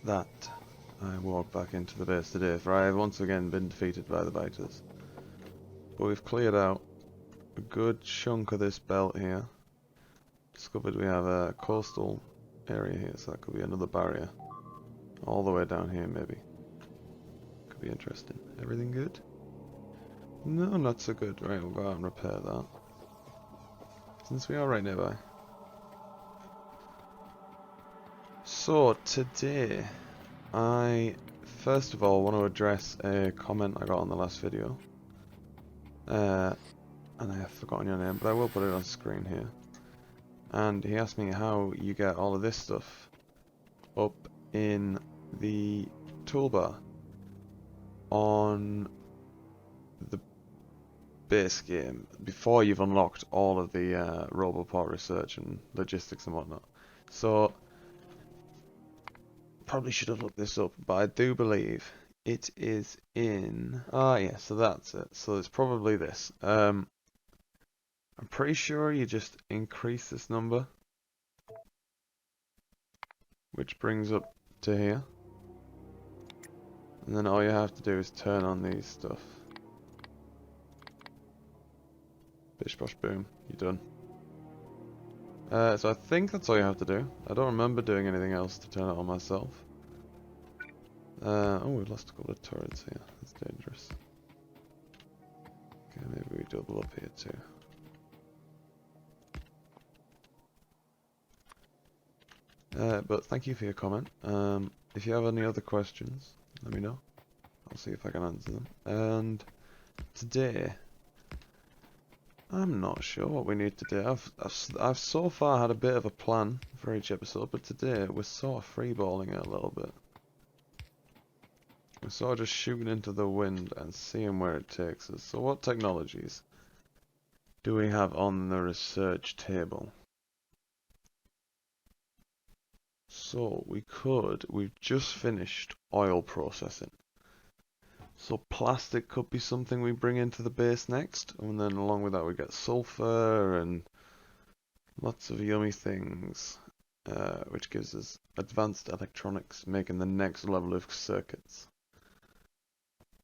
that I walked back into the base today, for I have once again been defeated by the biters. But we've cleared out a good chunk of this belt here. Discovered we have a coastal area here, so that could be another barrier. All the way down here, maybe. Could be interesting. Everything good? No, not so good. Right, we'll go out and repair that. Since we are right nearby. So, today, I first of all want to address a comment I got on the last video. And I have forgotten your name, but I will put it on screen here. And he asked me how you get all of this stuff up in the toolbar on the base game before you've unlocked all of the Roboport research and logistics and whatnot. So probably should have looked this up, but I do believe it is in. Ah, yeah. So that's it. So it's probably this. I'm pretty sure you just increase this number, which brings up to here, and then all you have to do is turn on these stuff. Bish bosh boom, you're done. So I think that's all you have to do. I don't remember doing anything else to turn it on myself. Oh, we've lost a couple of turrets here. That's dangerous. Okay, maybe we double up here too. But thank you for your comment. If you have any other questions, let me know. I'll see if I can answer them. And today, I'm not sure what we need to do. I've so far had a bit of a plan for each episode, but today we're sort of freeballing it a little bit. We're sort of just shooting into the wind and seeing where it takes us. So what technologies do we have on the research table? So we've just finished oil processing. So plastic could be something we bring into the base next, and then along with that we get sulfur and lots of yummy things, which gives us advanced electronics, making the next level of circuits.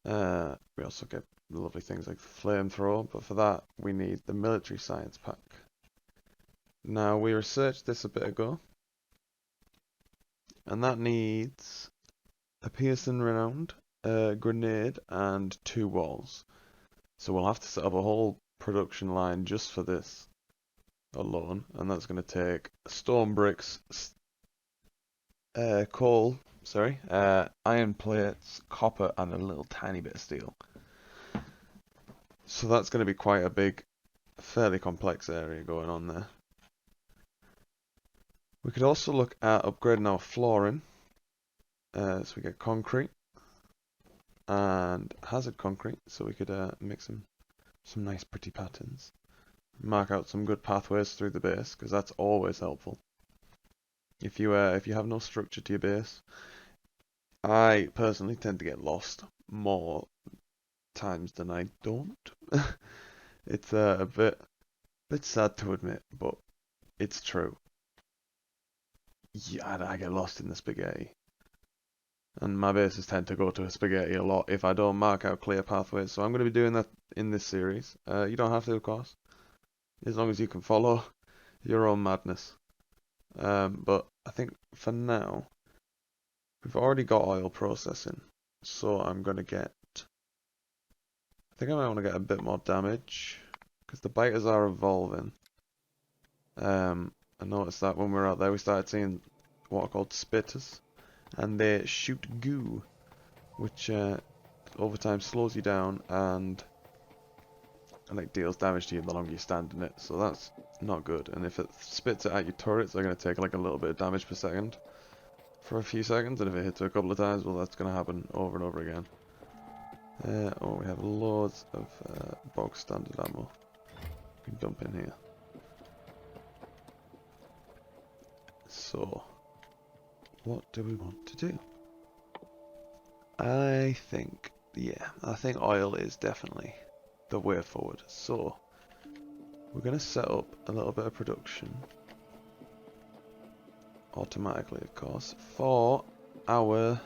We also get lovely things like flamethrower, but for that we need the military science pack. Now we researched this a bit ago, and that needs a Pearson Renowned, a grenade, and 2 walls. So we'll have to set up a whole production line just for this alone, and that's going to take stone bricks, coal, iron plates, copper, and a little tiny bit of steel. So that's going to be quite a big, fairly complex area going on there. We could also look at upgrading our flooring. So we get concrete and hazard concrete, so we could make some nice pretty patterns. Mark out some good pathways through the base, because that's always helpful. If you have no structure to your base, I personally tend to get lost more times than I don't. It's a bit sad to admit, but it's true. Yeah, I get lost in the spaghetti. And my bases tend to go to a spaghetti a lot if I don't mark out clear pathways. So I'm going to be doing that in this series. You don't have to, of course, as long as you can follow your own madness. But I think for now, we've already got oil processing. So I'm going to get... I think I might want to get a bit more damage, because the biters are evolving. I noticed that when we were out there, we started seeing what are called spitters, and they shoot goo, which over time slows you down and like deals damage to you the longer you stand in it. So that's not good. And if it spits it at your turrets, they're going to take like a little bit of damage per second for a few seconds, and if it hits it a couple of times, well, that's going to happen over and over again. Oh, we have loads of bog standard ammo we can dump in here. So, what do we want to do? I think oil is definitely the way forward. So, we're going to set up a little bit of production automatically, of course, for our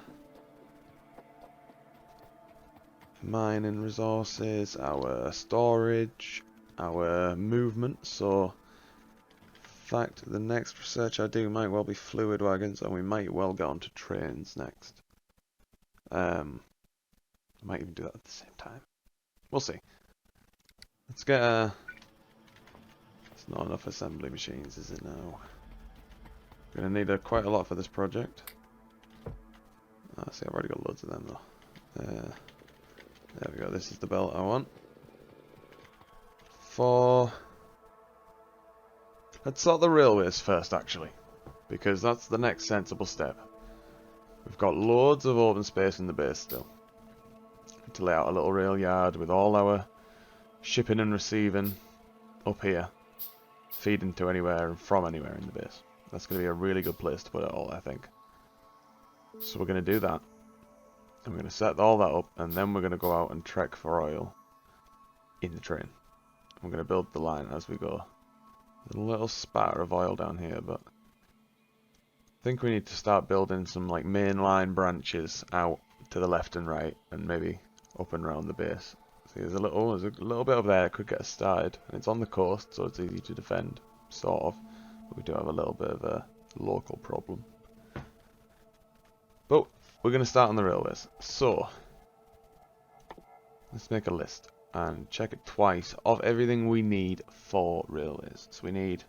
mining resources, our storage, our movement. So, in fact, the next research I do might well be fluid wagons, and we might well get onto trains next. I might even do that at the same time. We'll see. Let's get a... It's not enough assembly machines, is it now? Gonna need quite a lot for this project. See, I've already got loads of them though. There we go, this is the belt I want. Let's sort the railways first, actually. Because that's the next sensible step. We've got loads of open space in the base still. To lay out a little rail yard with all our shipping and receiving up here. Feeding to anywhere and from anywhere in the base. That's going to be a really good place to put it all, I think. So we're going to do that. And we're going to set all that up, and then we're going to go out and trek for oil in the train. We're going to build the line as we go. There's a little spatter of oil down here, but I think we need to start building some like main line branches out to the left and right, and maybe up and around the base. See, there's a little bit over there that could get us started, and it's on the coast, so it's easy to defend, sort of. But we do have a little bit of a local problem. But we're going to start on the railways. So let's make a list and check it twice of everything we need for railways. So we need,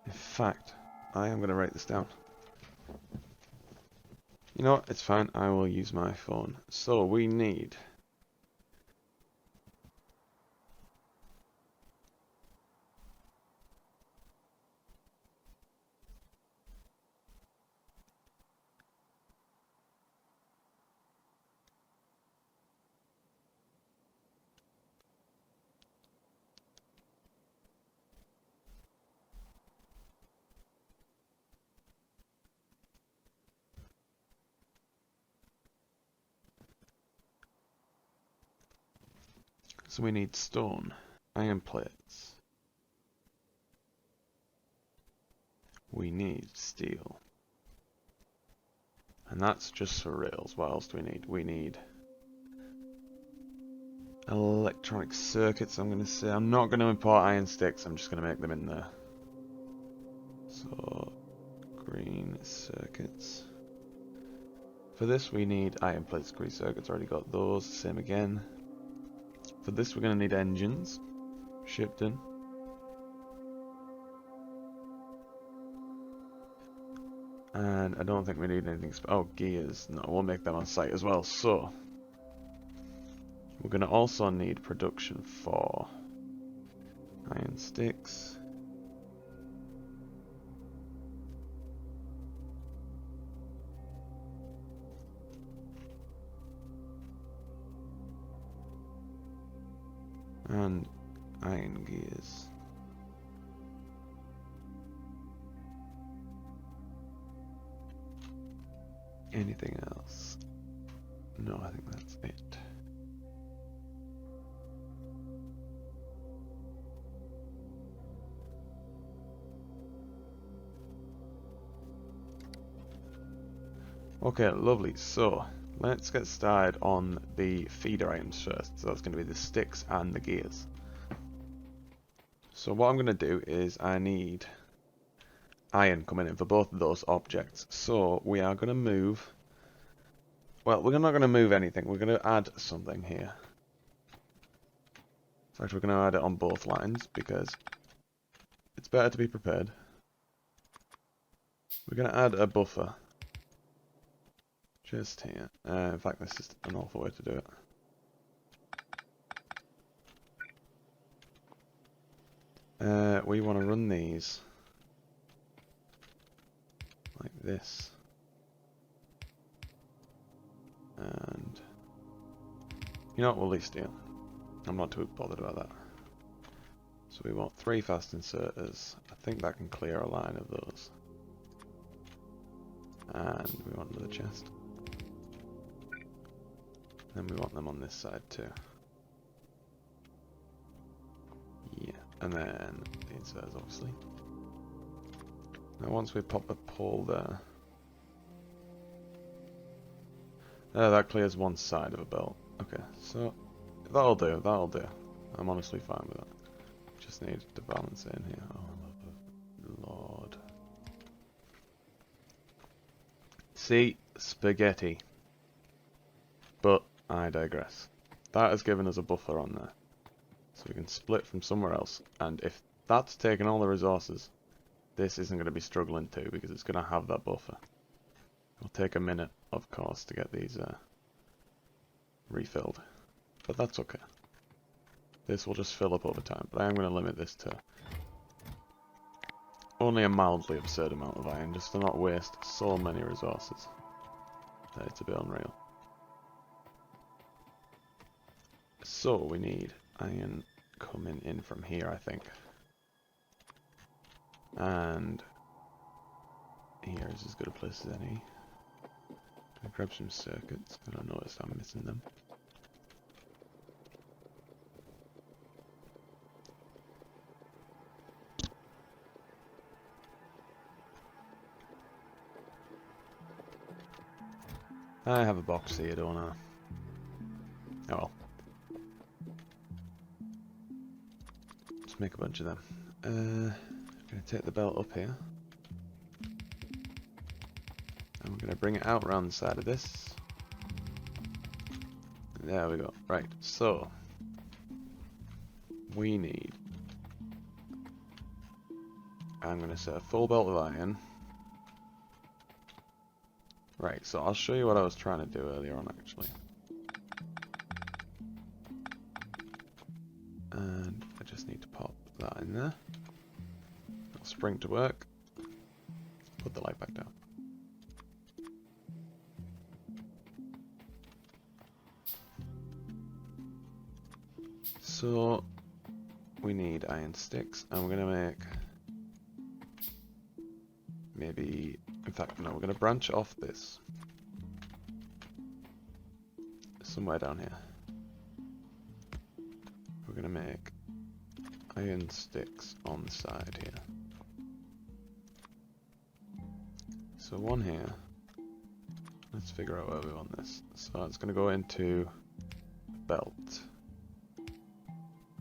in fact, I am going to write this down. You know what? It's fine. I will use my phone. So we need stone, iron plates. We need steel. And that's just for rails. What else do we need? We need electronic circuits, I'm going to say. I'm not going to import iron sticks, I'm just going to make them in there. So, green circuits. For this we need iron plates, green circuits, already got those, same again. For this we're going to need engines, shipped in. And I don't think we need anything, oh, gears, no, we'll make them on site as well. So, we're going to also need production for iron sticks. And iron gears. Anything else? No, I think that's it. Okay, lovely. So, let's get started on the feeder items first. So that's going to be the sticks and the gears. So what I'm going to do is I need iron coming in for both of those objects. So we are going to move... Well, we're not going to move anything. We're going to add something here. In fact, we're going to add it on both lines because it's better to be prepared. We're going to add a buffer. Just here. In fact, this is an awful way to do it. We want to run these like this. And you know what, we'll leave steel. I'm not too bothered about that. So we want 3 fast inserters. I think that can clear a line of those. And we want another chest. Then we want them on this side too. Yeah, and then the inserters obviously. Now once we pop a pole there, that clears one side of a belt. Okay, so that'll do, that'll do. I'm honestly fine with that. Just need to balance it in here. Oh, Lord. See, spaghetti. But I digress. That has given us a buffer on there. So we can split from somewhere else. And if that's taking all the resources, this isn't going to be struggling too, because it's going to have that buffer. It'll take a minute, of course, to get these refilled. But that's okay. This will just fill up over time. But I am going to limit this to only a mildly absurd amount of iron, just to not waste so many resources. It's a bit unreal. So we need iron coming in from here, I think. And here is as good a place as any. I'll grab some circuits, and I noticed I'm missing them. I have a box here, don't I? Oh well. Let's make a bunch of them. I'm going to take the belt up here. And we're going to bring it out around the side of this. There we go. Right, so we need, I'm going to set a full belt of iron. Right, so I'll show you what I was trying to do earlier on, actually. And I just need to pop that in there. It'll spring to work. Put the light back down. So we need iron sticks, and we're going to make maybe, in fact, no, we're going to branch off this somewhere down here. We're going to make iron sticks on the side here. So one here. Let's figure out where we want this. So it's going to go into a belt.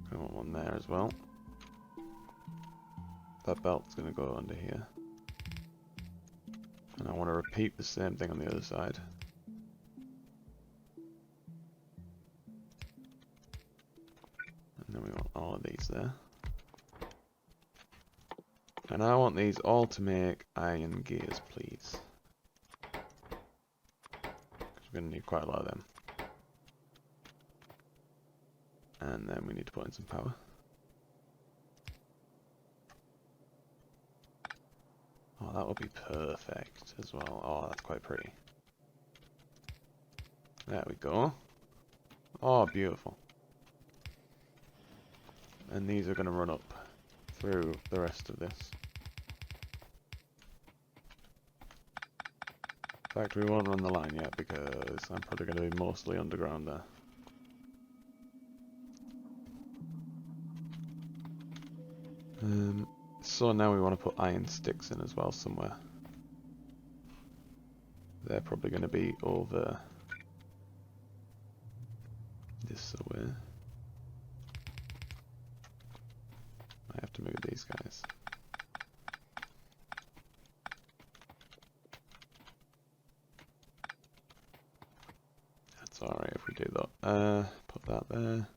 I want one there as well. That belt's going to go under here. And I want to repeat the same thing on the other side. And then we want all of these there. And I want these all to make iron gears, please. Because we're going to need quite a lot of them. And then we need to put in some power. Oh, that would be perfect as well. Oh, that's quite pretty. There we go. Oh, beautiful. And these are going to run up through the rest of this. In fact, we won't run the line yet because I'm probably going to be mostly underground there. So now we want to put iron sticks in as well somewhere. They're probably going to be over this way. I have to move these guys. That's alright if we do that. Put that there.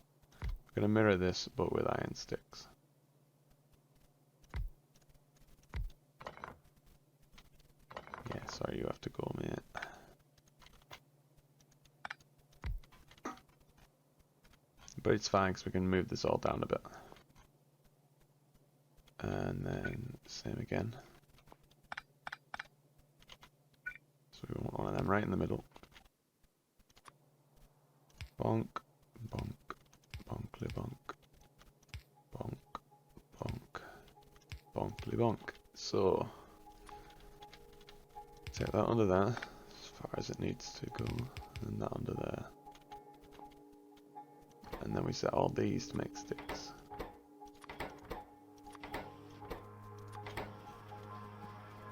We're going to mirror this but with iron sticks. Yeah, sorry, you have to go, mate. But it's fine because we can move this all down a bit. And then same again. So we want one of them right in the middle. Bonk, bonk, bonkly bonk, bonk, bonk, bonkly bonk. So take that under there as far as it needs to go, and that under there. And then we set all these to make sticks.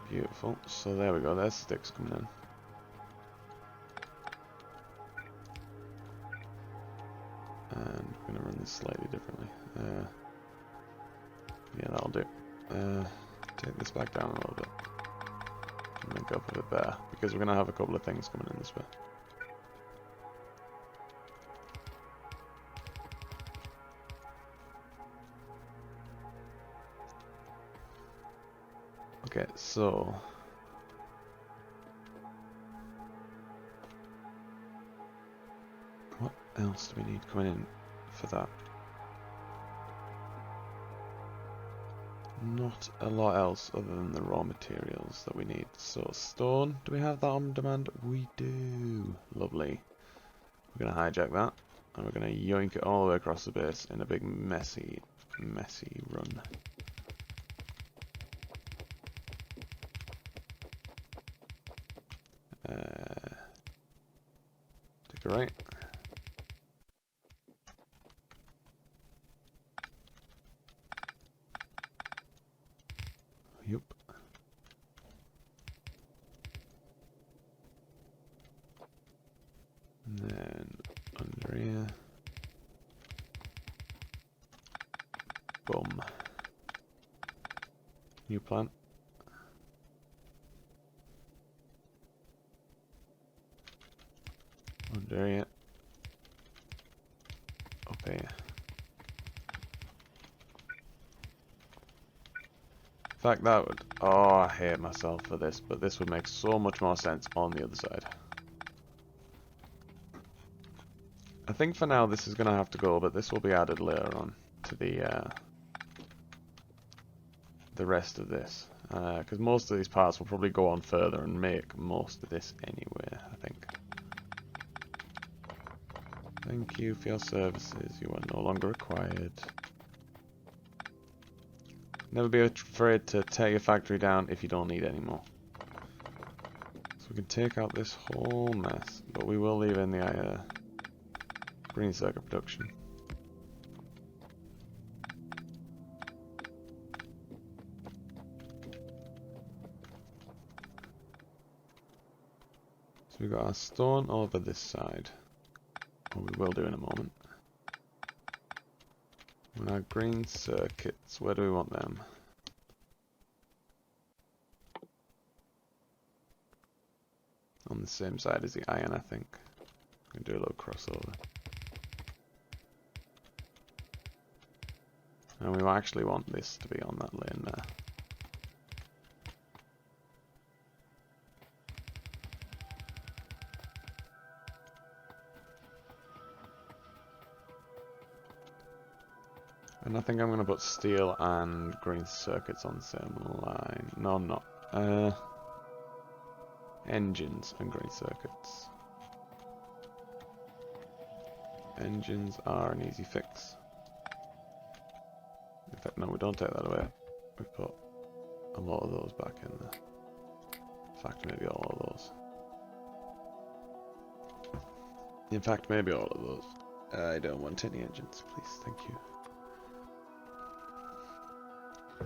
Beautiful. So there we go. There's sticks coming in. And we're going to run this slightly differently. Yeah, that'll do. Take this back down a little bit. And link up with it there. Because we're going to have a couple of things coming in this way. Okay, so... what else do we need coming in for that? Not a lot else other than the raw materials that we need. So stone, do we have that on demand? We do. Lovely. We're going to hijack that and we're going to yoink it all the way across the base in a big messy run. Take a right. Yup. And then under here. Boom. New plant. Under here. Up here. In fact, that would... oh, I hate myself for this, but this would make so much more sense on the other side. I think for now this is going to have to go, but this will be added later on to the rest of this. Because most of these parts will probably go on further and make most of this anyway, I think. Thank you for your services. You are no longer required. Never be afraid to tear your factory down if you don't need any more. So we can take out this whole mess, but we will leave in the green circuit production. So we've got our stone over this side. Or we will do in a moment. And our green circuits, where do we want them? On the same side as the iron, I think. We can do a little crossover. And we actually want this to be on that lane there. And I think I'm going to put steel and green circuits on the same line. No, I'm not. Engines and green circuits. Engines are an easy fix. In fact, no, we don't take that away. We put a lot of those back in there. In fact, maybe all of those. In fact, maybe all of those. I don't want any engines, please. Thank you.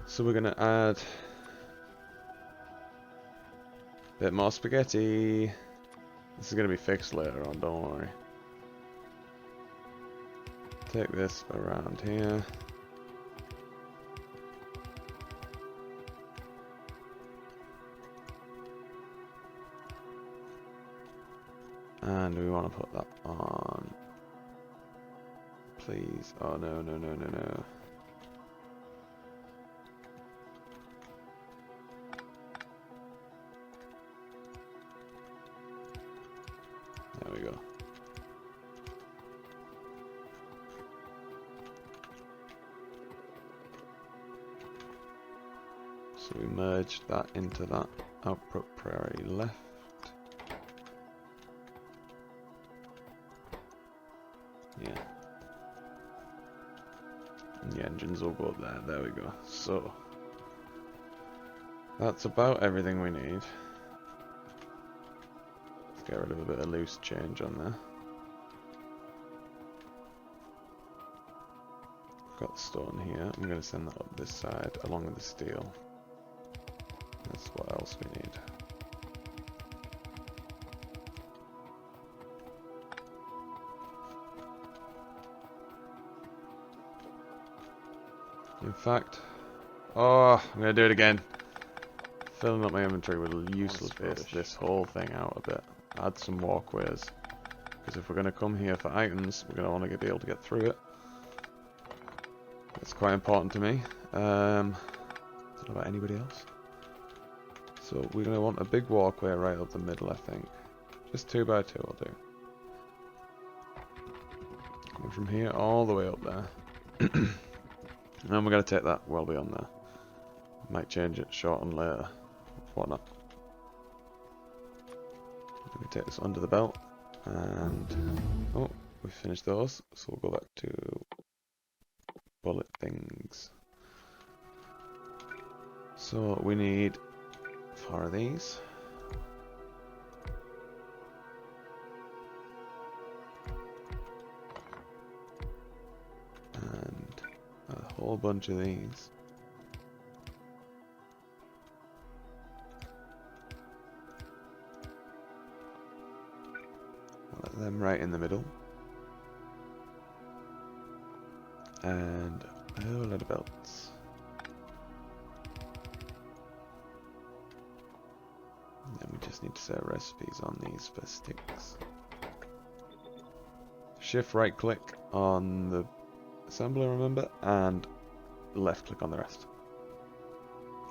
So we're gonna add a bit more spaghetti. This is gonna be fixed later on, don't worry. Take this around here. And we want to put that on. Please. Oh no, no, no, no, no. There we go. So we merged that into that output priority left. Yeah. And the engines will go there. There we go. So that's about everything we need. Let's get rid of a bit of loose change on there. Got the stone here. I'm going to send that up this side along with the steel. That's what else we need. In fact, oh, I'm gonna do it again. Filling up my inventory with useless space. This whole thing out a bit. Add some walkways. Because if we're gonna come here for items, we're gonna want to be able to get through it. It's quite important to me. Don't know about anybody else. So we're gonna want a big walkway right up the middle, I think. Just 2 by 2 will do. Coming from here all the way up there. And we're gonna take that well beyond there. Might change it, shorten later, whatnot. Let me take this under the belt, and oh, we finished those, so we'll go back to bullet things. So we need 4 of these. And a whole bunch of these. Let them right in the middle. And a whole lot of belts. And then we just need to set recipes on these for sticks. Shift right click on the assembler, remember, and left click on the rest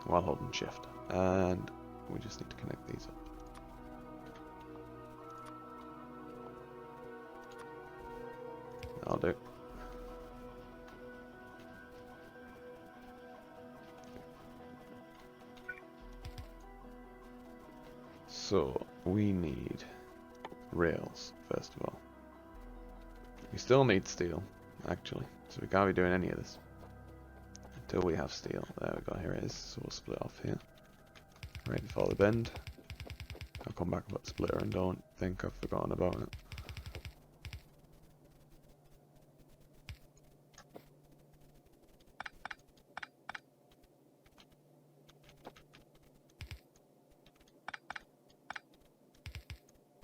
while holding shift. And we just need to connect these up. That'll do. So we need rails first of all. We still need steel, actually, so we can't be doing any of this until we have steel. There we go, here it is. So we'll split off here, right before the bend. I'll come back about the splitter and don't think I've forgotten about it.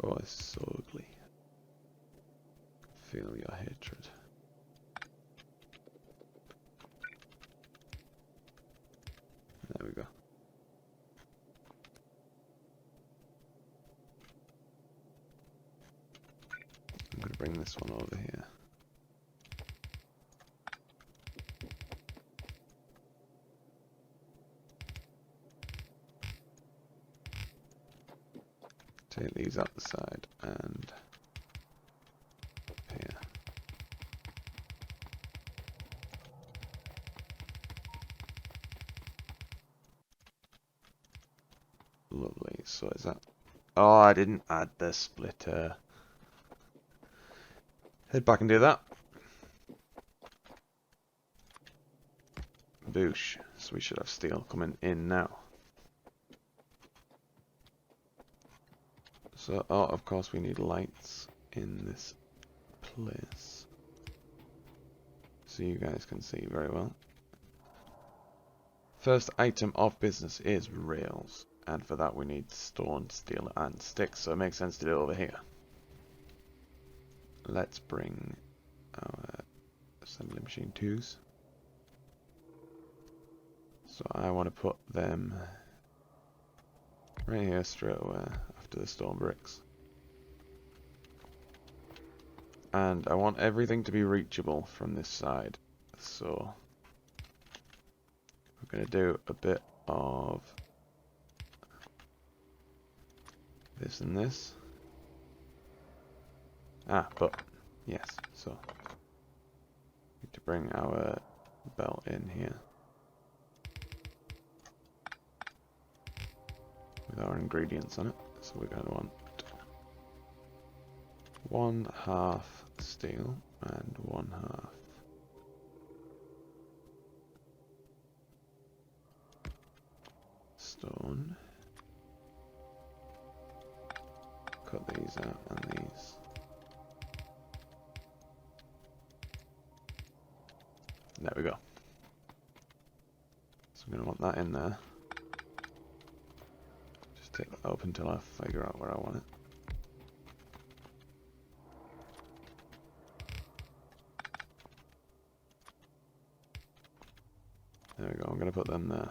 Oh, it's so ugly. Feel your hatred. There we go. I'm going to bring this one over here. Take these out the side and here. Lovely. So is that? Oh, I didn't add the splitter. Head back and do that. Boosh. So we should have steel coming in now. So, oh, of course we need lights in this place. So you guys can see very well. First item of business is rails. And for that we need stone, steel and sticks. So it makes sense to do it over here. Let's bring our assembly machine 2s. So I want to put them right here straight away after the stone bricks. And I want everything to be reachable from this side. So we're going to do a bit of this and this. But yes, so need to bring our belt in here with our ingredients on it. So we're going to want 1/2 steel and 1/2 stone. Cut these out and these. There we go. So I'm going to want that in there. take that up until I figure out where I want it. There we go, I'm going to put them there.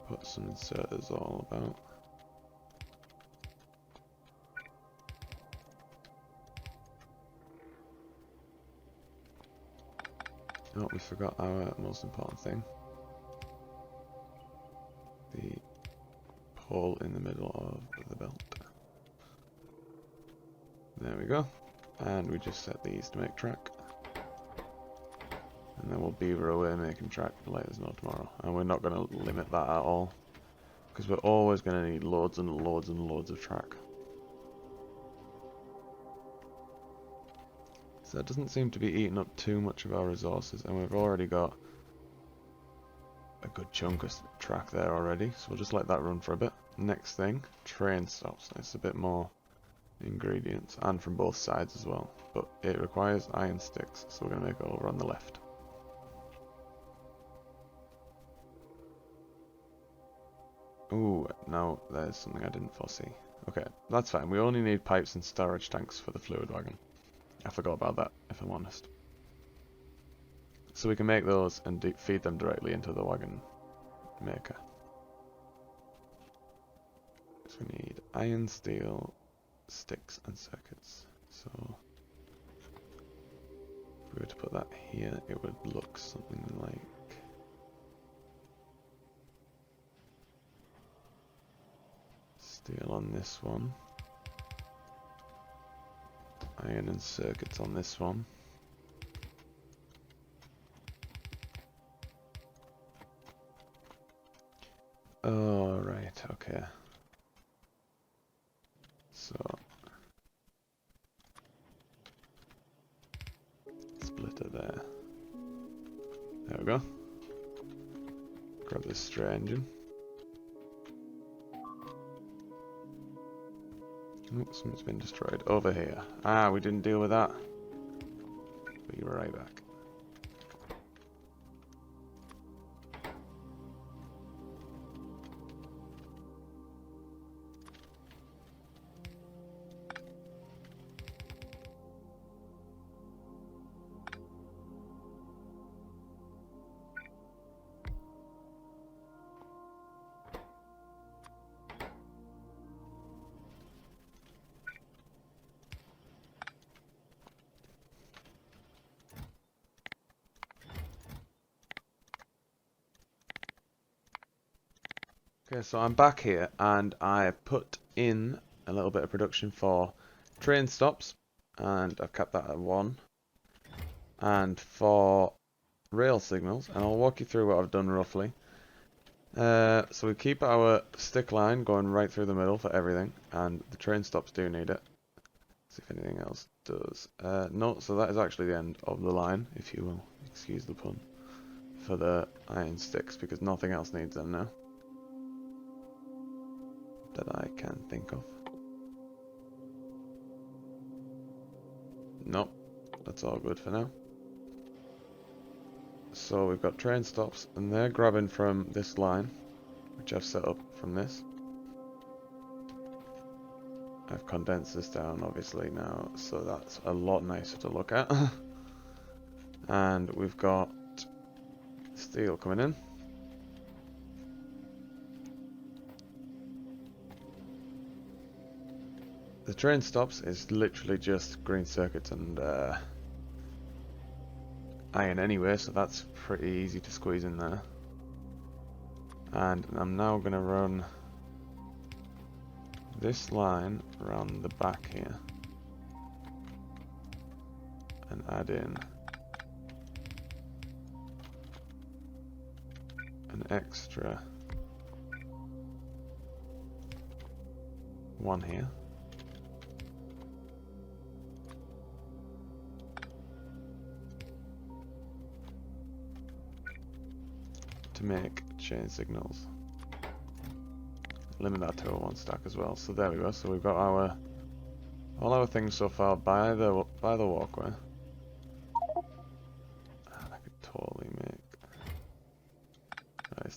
Put some inserters all about. Oh, we forgot our most important thing. The hole in the middle of the belt. There we go. And we just set these to make track. And then we'll beaver away making track for later snow tomorrow. And we're not going to limit that at all, because we're always going to need loads and loads and loads of track. So that doesn't seem to be eating up too much of our resources, and we've already got a good chunk of track there already, so we'll just let that run for a bit. Next thing, train stops. It's a bit more ingredients, and from both sides as well, but it requires iron sticks, so we're going to make it over on the left. Ooh, no, there's something I didn't foresee. Okay, that's fine. We only need pipes and storage tanks for the fluid wagon. I forgot about that, if I'm honest. So we can make those and feed them directly into the wagon maker. So we need iron, steel, sticks and circuits. So if we were to put that here, it would look something like steel on this one, iron and circuits on this one, oh right, okay, so splitter there, there we go. Grab this stray engine. Oh, something's been destroyed. Over here. Ah, we didn't deal with that. But you were right back. Okay, so I'm back here and I put in a little bit of production for train stops, and I've kept that at 1, and for rail signals, and I'll walk you through what I've done roughly. So we keep our stick line going right through the middle for everything, and the train stops do need it. See if anything else does. No, so that is actually the end of the line, if you will excuse the pun, for the iron sticks, because nothing else needs them now that I can think of. Nope, that's all good for now. So we've got train stops, and they're grabbing from this line, which I've set up from this. I've condensed this down obviously now, so that's a lot nicer to look at. And we've got steel coming in. The train stops is literally just green circuits and iron anyway, so that's pretty easy to squeeze in there. And I'm now going to run this line around the back here and add in an extra one here. To make chain signals. Limit that to a 1 stack as well. So there we go. So we've got all our things so far by the walkway. And I could totally make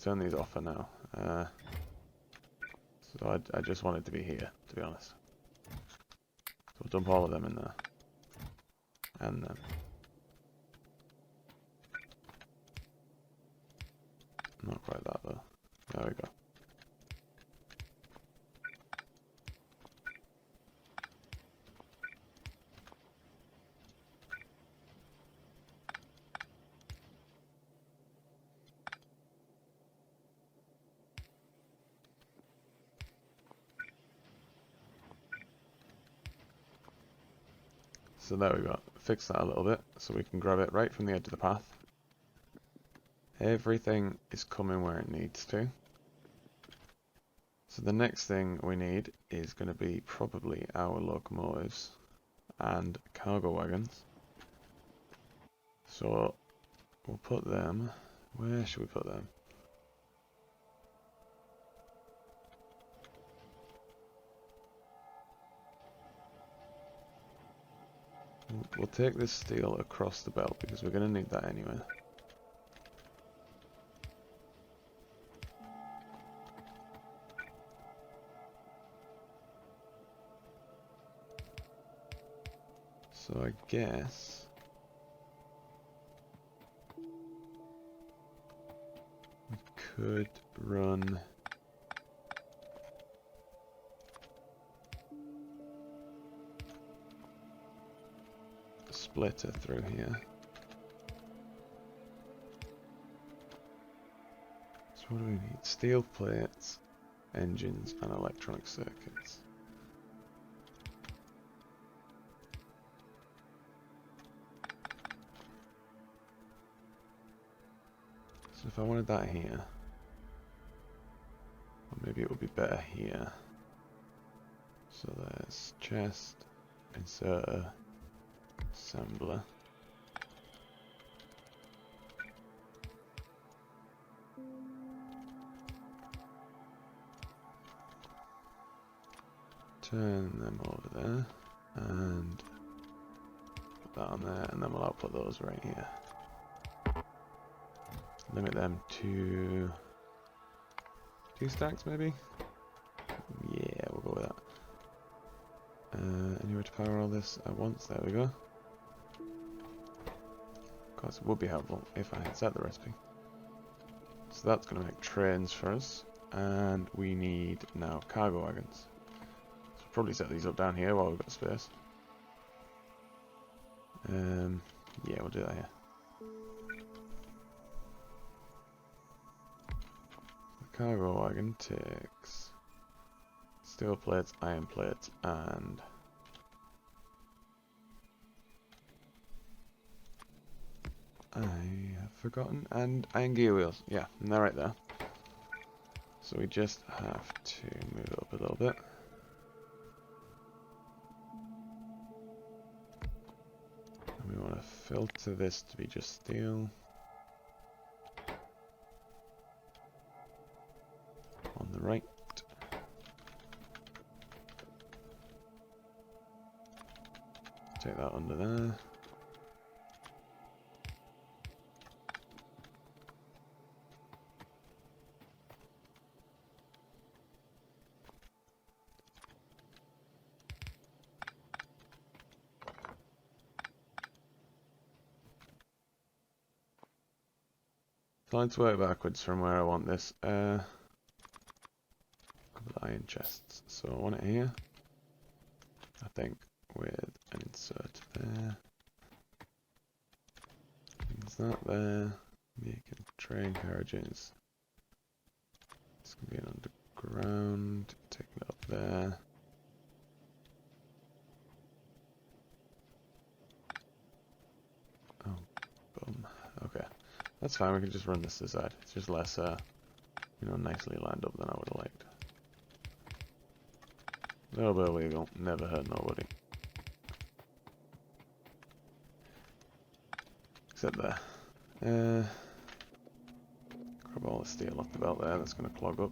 let's turn these off for now. So I just want it to be here, to be honest. So we'll dump all of them in there. And then. Not quite that though. There we go. So there we go. Fix that a little bit so we can grab it right from the edge of the path. Everything is coming where it needs to. So the next thing we need is going to be probably our locomotives and cargo wagons. So we'll put them, where should we put them? We'll take this steel across the belt because we're going to need that anyway. So I guess we could run a splitter through here. So what do we need? Steel plates, engines, and electronic circuits. So if I wanted that here, or maybe it would be better here. So there's chest, inserter, assembler. Turn them over there, and put that on there, and then we'll output those right here. Limit them to 2 stacks maybe? Yeah, we'll go with that. Anywhere to power all this at once, there we go. Of course it would be helpful if I had set the recipe. So that's going to make trains for us, and we need now cargo wagons. So we'll probably set these up down here while we've got space. Yeah, we'll do that here. Cargo wagon takes steel plates, iron plates, and I have forgotten, and iron gear wheels. Yeah, and they're right there. So we just have to move it up a little bit. And we want to filter this to be just steel. On the right. Take that under there. So let's work backwards from where I want this. Couple of iron chests. So I want it here. I think with an insert there. Is that there? Making train carriages. It's gonna be an underground. Taking it up there. Oh, boom. Okay, that's fine. We can just run this to the side. It's just less, you know, nicely lined up than I would have liked. A little bit of wiggle, never hurt nobody. Except there. Grab all the steel off the belt there, that's going to clog up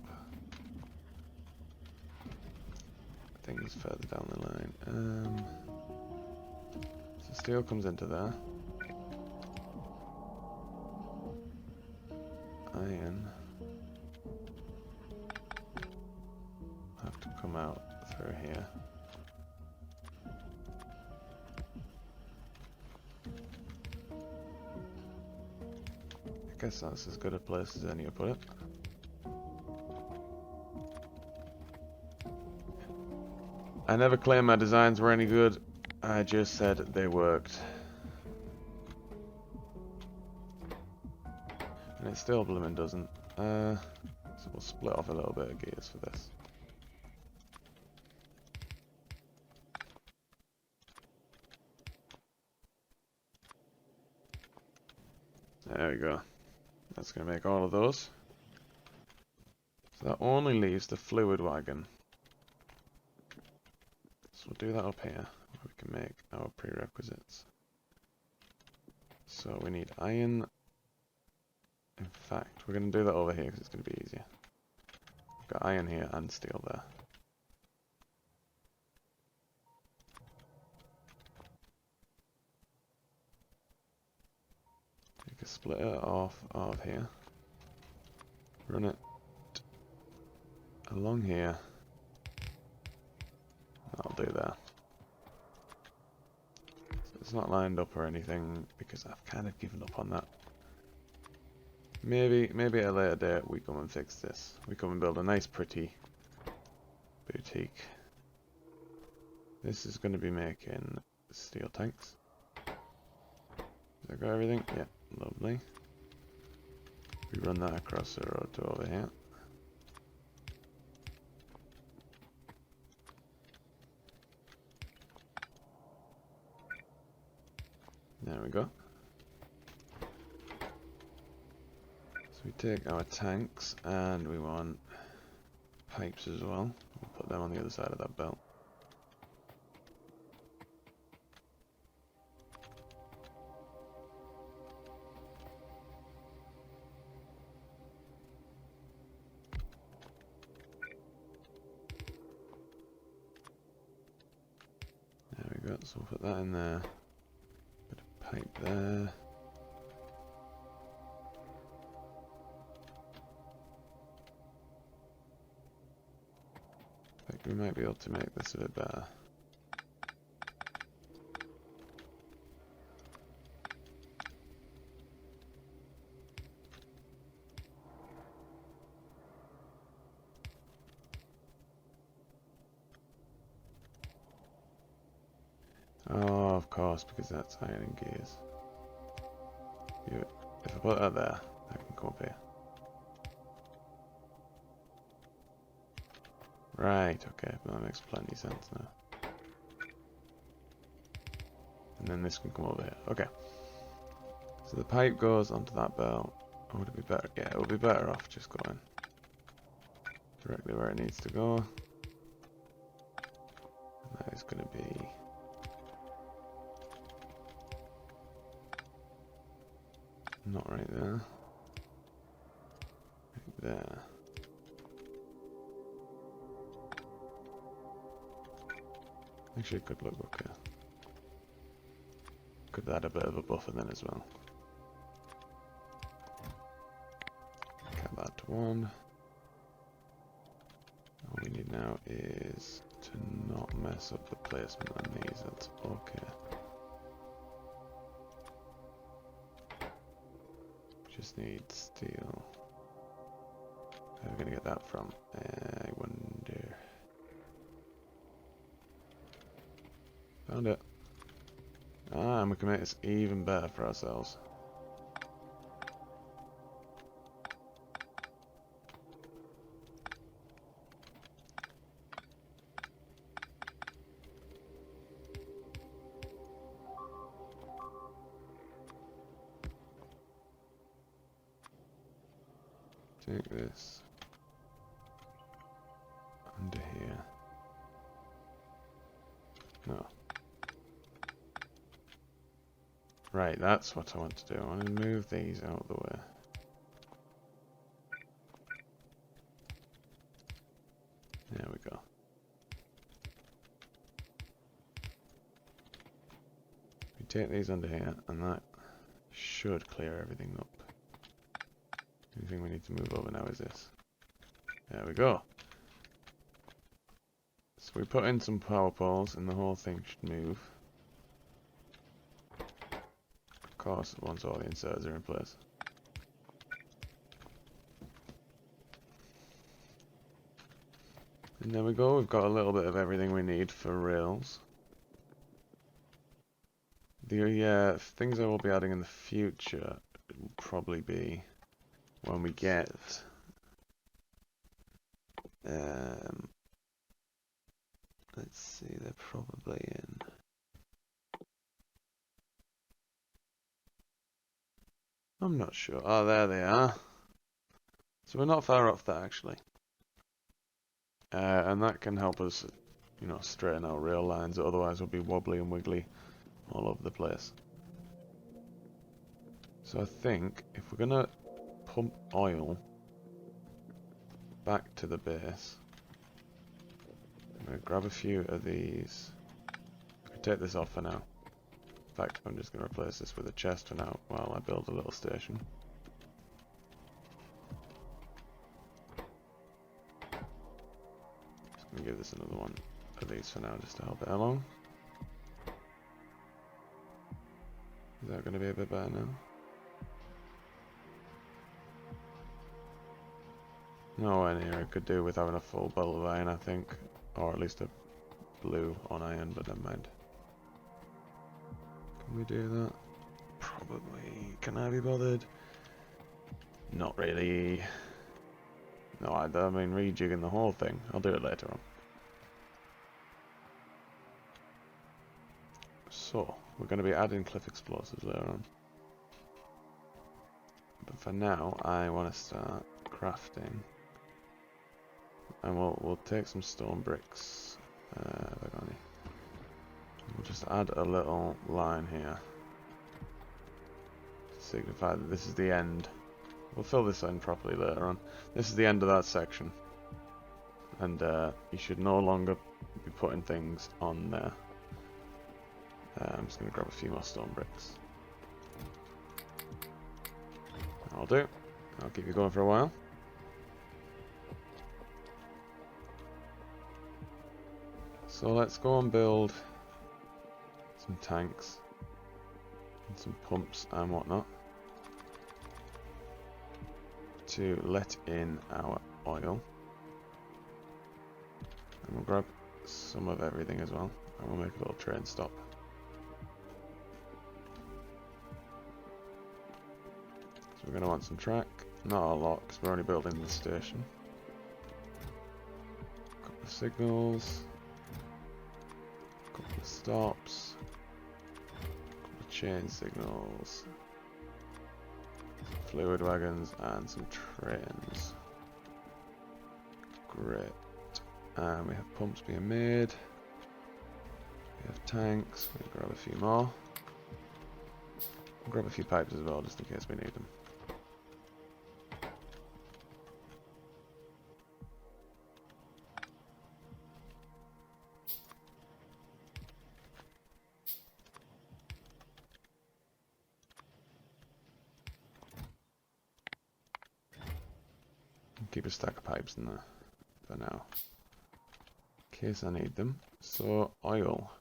things further down the line. So steel comes into there. Iron out through here. I guess that's as good a place as any to put it. I never claimed my designs were any good. I just said they worked. And it still blooming doesn't. So we'll split off a little bit of gears for this. There we go. That's going to make all of those. So that only leaves the fluid wagon. So we'll do that up here, where we can make our prerequisites. So we need iron. In fact, we're going to do that over here because it's going to be easier. We've got iron here and steel there. You can split it off of here. Run it along here. That'll do there. So it's not lined up or anything because I've kind of given up on that. Maybe at a later date we come and fix this. We come and build a nice pretty boutique. This is going to be making steel tanks. Has that got everything? Yeah, lovely. We run that across the road to over here. There we go. So we take our tanks and we want pipes as well. We'll put them on the other side of that belt. There we go, so we'll put that in there. Bit of pipe there. I think we might be able to make this a bit better. Oh, of course, because that's iron gears. If I put that there, I can come up here. Right, okay, that makes plenty of sense now. And then this can come over here. Okay. So the pipe goes onto that belt. Or would it be better? Yeah, it would be better off just going directly where it needs to go. And that is going to be... not right there. Right there. Actually, it could look okay. Could add a bit of a buffer then as well. Get that to 1. All we need now is to not mess up the placement on these. That's okay. Just need steel. Where are we going to get that from? I wonder. Found it. Ah, and we can make this even better for ourselves. Take this under here. No. Right, that's what I want to do. I want to move these out of the way. There we go. We take these under here, and that should clear everything up. The only thing we need to move over now is this. There we go. So we put in some power poles and the whole thing should move. Of course, once all the inserts are in place. And there we go, we've got a little bit of everything we need for rails. The things I will be adding in the future will probably be when we get let's see, they're probably in. I'm not sure. Oh, there they are. So we're not far off that actually. And that can help us, you know, straighten out rail lines, otherwise we'll be wobbly and wiggly all over the place. So I think if we're gonna pump oil back to the base, I'm gonna grab a few of these. I can take this off for now. In fact, I'm just gonna replace this with a chest for now while I build a little station. Just gonna give this another one of these for now just to help it along. Is that gonna be a bit better now? Nowhere near I could do with having a full belt of iron, I think. Or at least a blue on iron, but never mind. Can we do that? Probably. Can I be bothered? Not really. No, I mean rejigging the whole thing. I'll do it later on. So, we're going to be adding cliff explosives later on. But for now, I want to start crafting. And we'll take some stone bricks. We'll just add a little line here to signify that this is the end. We'll fill this in properly later on. This is the end of that section, and you should no longer be putting things on there. I'm just going to grab a few more stone bricks. I'll do. I'll keep you going for a while. So let's go and build some tanks and some pumps and whatnot to let in our oil. And we'll grab some of everything as well, and we'll make a little train stop. So we're going to want some track, not a lot because we're only building the station. A couple of signals. Couple of stops, couple of chain signals, fluid wagons, and some trains. Great. And we have pumps being made. We have tanks. We'll grab a few more. We'll grab a few pipes as well, just in case we need them. Keep a stack of pipes in there for now, in case I need them. So, oil.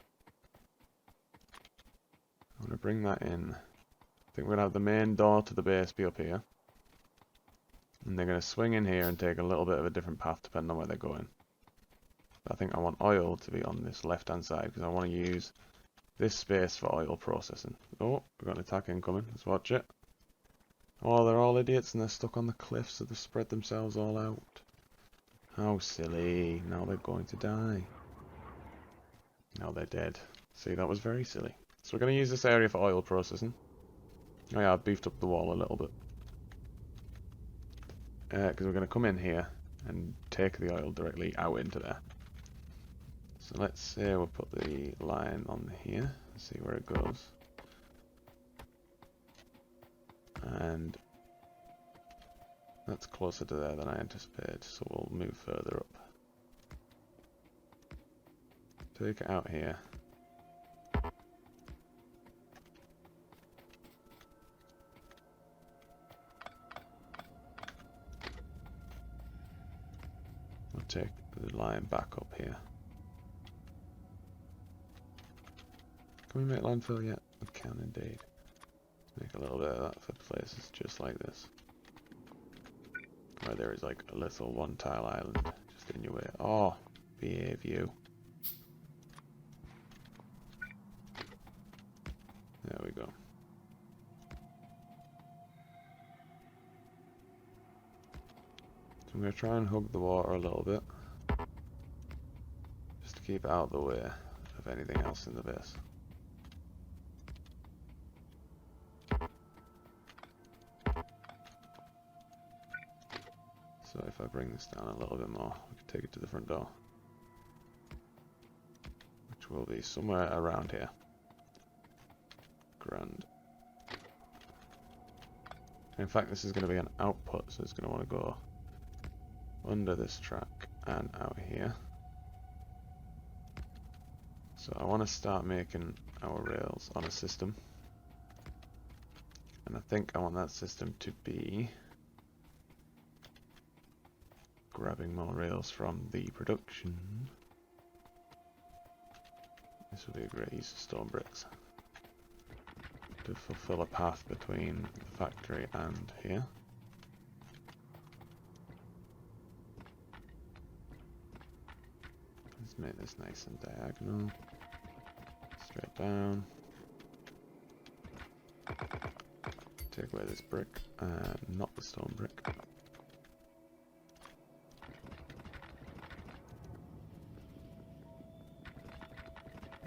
I'm going to bring that in. I think we're going to have the main door to the base be up here. And they're going to swing in here and take a little bit of a different path depending on where they're going. But I think I want oil to be on this left hand side because I want to use this space for oil processing. Oh, we've got an attack incoming. Let's watch it. Oh, they're all idiots and they're stuck on the cliff, so they've spread themselves all out. How silly. Now they're going to die. Now they're dead. See, that was very silly. So we're going to use this area for oil processing. Oh yeah, I've beefed up the wall a little bit. Because we're going to come in here and take the oil directly out into there. So let's say we'll put the line on here, see where it goes. And that's closer to there than I anticipated, so we'll move further up. Take it out here. We'll take the line back up here. Can we make landfill yet? We can indeed. Make a little bit of that for places just like this. Where there is like a little one tile island just in your way. Oh, behave you. There we go. So I'm going to try and hug the water a little bit. Just to keep it out of the way of anything else in the base. So if I bring this down a little bit more, we can take it to the front door. Which will be somewhere around here. Grand. In fact, this is going to be an output, so it's going to want to go under this track and out here. So I want to start making our rails on a system. And I think I want that system to be grabbing more rails from the production. This would be a great use of stone bricks to fulfill a path between the factory and here. Let's make this nice and diagonal. Straight down. Take away this brick and not the stone brick.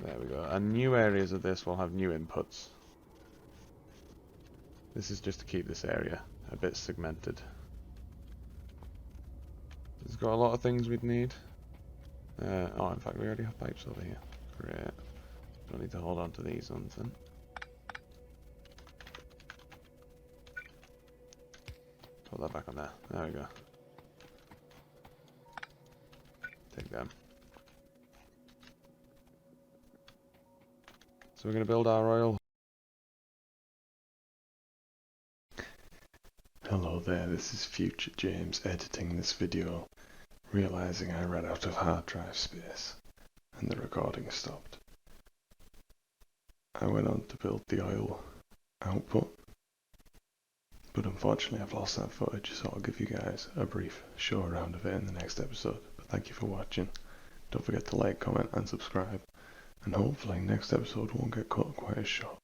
There we go. And new areas of this will have new inputs. This is just to keep this area a bit segmented. It's got a lot of things we'd need. Oh, in fact, we already have pipes over here. Great. Don't need to hold on to these ones then. Put that back on there. There we go. Take them. So we're going to build our oil. Hello there, this is Future James editing this video, realizing I ran out of hard drive space and the recording stopped. I went on to build the oil output, but unfortunately I've lost that footage, so I'll give you guys a brief show around of it in the next episode. But thank you for watching. Don't forget to like, comment and subscribe, and hopefully next episode won't get cut quite as short.